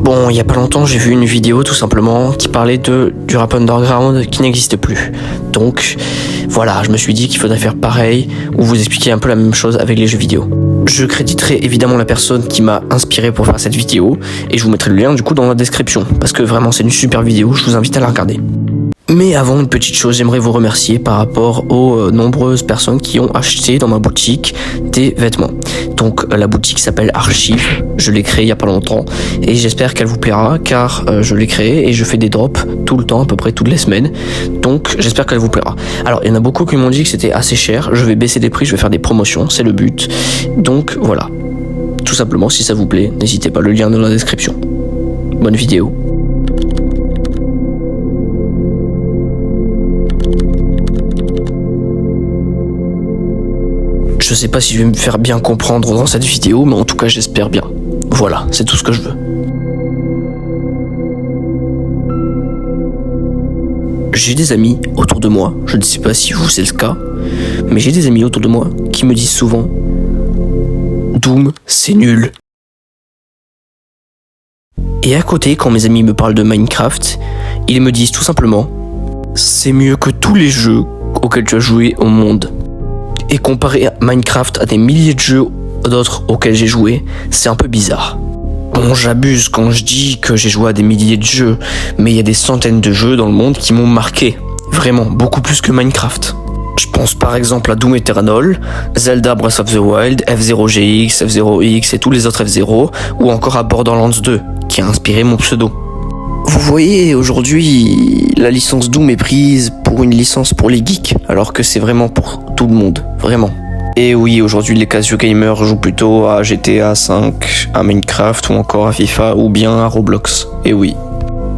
Bon, il y a pas longtemps, j'ai vu une vidéo tout simplement qui parlait du rap underground qui n'existait plus. Donc voilà, je me suis dit qu'il faudrait faire pareil ou vous expliquer un peu la même chose avec les jeux vidéo. Je créditerai évidemment la personne qui m'a inspiré pour faire cette vidéo et je vous mettrai le lien du coup dans la description parce que vraiment c'est une super vidéo, je vous invite à la regarder. Mais avant, une petite chose, j'aimerais vous remercier par rapport aux nombreuses personnes qui ont acheté dans ma boutique des vêtements. Donc la boutique s'appelle Archive, je l'ai créée il y a pas longtemps et j'espère qu'elle vous plaira car je l'ai créée et je fais des drops tout le temps, à peu près toutes les semaines. Donc j'espère qu'elle vous plaira. Alors il y en a beaucoup qui m'ont dit que c'était assez cher, je vais baisser des prix, je vais faire des promotions, c'est le but. Donc voilà, tout simplement si ça vous plaît, n'hésitez pas, le lien dans la description. Bonne vidéo. Je sais pas si je vais me faire bien comprendre dans cette vidéo, mais en tout cas j'espère bien. Voilà, c'est tout ce que je veux. J'ai des amis autour de moi, je ne sais pas si vous c'est le cas, mais j'ai des amis autour de moi qui me disent souvent Doom, c'est nul. Et à côté, quand mes amis me parlent de Minecraft, ils me disent tout simplement c'est mieux que tous les jeux auxquels tu as joué au monde. Et comparer Minecraft à des milliers de jeux d'autres auxquels j'ai joué, c'est un peu bizarre. Bon, j'abuse quand je dis que j'ai joué à des milliers de jeux, mais il y a des centaines de jeux dans le monde qui m'ont marqué. Vraiment, beaucoup plus que Minecraft. Je pense par exemple à Doom Eternal, Zelda Breath of the Wild, F0GX, F0X et tous les autres F0, ou encore à Borderlands 2, qui a inspiré mon pseudo. Vous voyez, aujourd'hui, la licence Doom est prise pour une licence pour les geeks, alors que c'est vraiment pour tout le monde, vraiment. Et oui, aujourd'hui, les casual gamers jouent plutôt à GTA 5, à Minecraft ou encore à FIFA ou bien à Roblox. Et oui.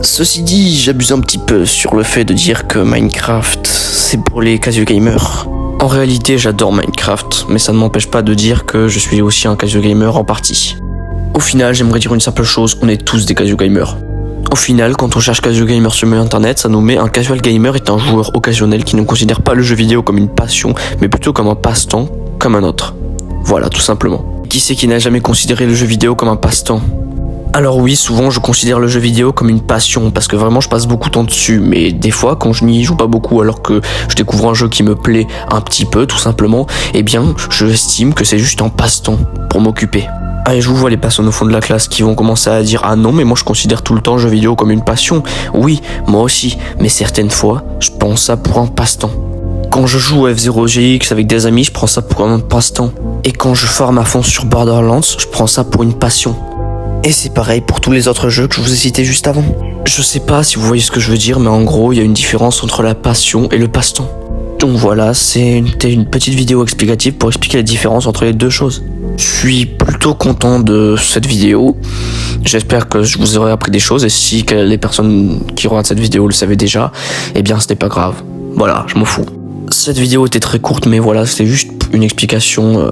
Ceci dit, j'abuse un petit peu sur le fait de dire que Minecraft, c'est pour les casual gamers. En réalité, j'adore Minecraft, mais ça ne m'empêche pas de dire que je suis aussi un casual gamer en partie. Au final, j'aimerais dire une simple chose, on est tous des casual gamers. Au final, quand on cherche casual gamer sur internet, ça nous met un casual gamer est un joueur occasionnel qui ne considère pas le jeu vidéo comme une passion, mais plutôt comme un passe-temps, comme un autre. Voilà, tout simplement. Qui c'est qui n'a jamais considéré le jeu vidéo comme un passe-temps ? Alors oui, souvent je considère le jeu vidéo comme une passion, parce que vraiment je passe beaucoup de temps dessus, mais des fois quand je n'y joue pas beaucoup alors que je découvre un jeu qui me plaît un petit peu, tout simplement, eh bien je estime que c'est juste un passe-temps pour m'occuper. Ah, et je vous vois les personnes au fond de la classe qui vont commencer à dire « Ah non, mais moi je considère tout le temps jeux vidéo comme une passion. » Oui, moi aussi, mais certaines fois, je prends ça pour un passe-temps. Quand je joue à F0GX avec des amis, je prends ça pour un passe-temps. Et quand je forme à fond sur Borderlands, je prends ça pour une passion. Et c'est pareil pour tous les autres jeux que je vous ai cités juste avant. Je sais pas si vous voyez ce que je veux dire, mais en gros, il y a une différence entre la passion et le passe-temps. Donc voilà, c'était une petite vidéo explicative pour expliquer la différence entre les deux choses. Je suis plutôt content de cette vidéo. J'espère que je vous aurai appris des choses et si les personnes qui regardent cette vidéo le savaient déjà, eh bien ce n'est pas grave. Voilà, je m'en fous. Cette vidéo était très courte, mais voilà, c'était juste une explication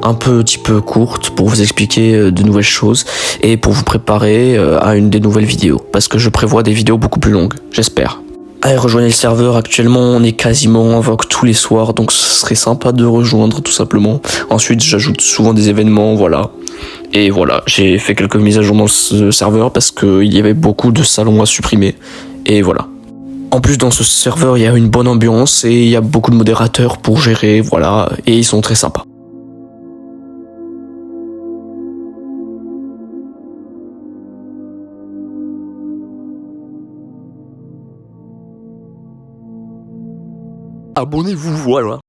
un petit peu courte pour vous expliquer de nouvelles choses et pour vous préparer à une des nouvelles vidéos. Parce que je prévois des vidéos beaucoup plus longues, j'espère. Allez, rejoignez le serveur, actuellement on est quasiment en vogue tous les soirs, donc ce serait sympa de rejoindre tout simplement. Ensuite j'ajoute souvent des événements, voilà. Et voilà, j'ai fait quelques mises à jour dans ce serveur parce qu'il y avait beaucoup de salons à supprimer. Et voilà. En plus dans ce serveur il y a une bonne ambiance et il y a beaucoup de modérateurs pour gérer, voilà, et ils sont très sympas. Abonnez-vous, voilà.